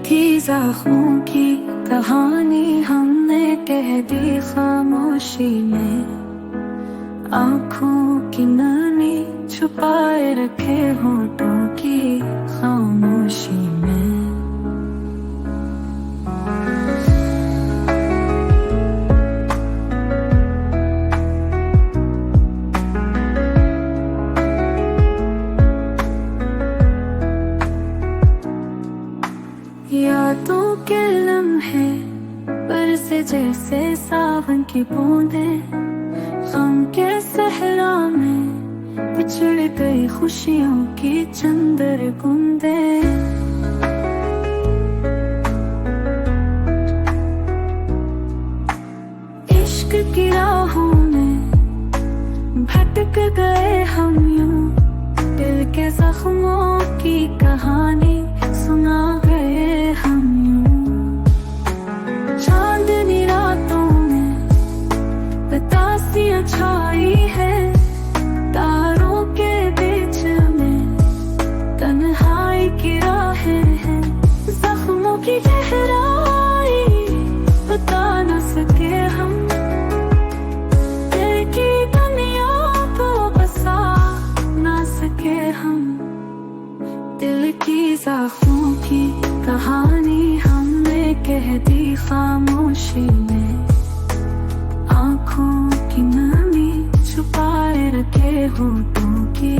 की ज़ख्मों की कहानी हमने कह दी खामोशी में। आँखों की नमी छुपाए रखे होठों की खामोशी में। यादों के लम्हे बरसे जैसे सावन की बूंदें, गम के सहरा में बिछड़ गई खुशियों की चंदर गुंदे। इश्क की राहों में भटक गए हम यूं, दिल के जख्मों की कहानी सुना गए हम यूं। चांदनी रातों में बतासियां छाई है, तारों के बीच में तन्हाई की राहें हैं। जख्मों की गहराई बता न सके हम, दिल की दुनिया को बसा न सके हम। दिल की ज़ख्मों की कहानी हमने कह दी खामोशी में। आँखों की नमी छुपाए रखे होठों की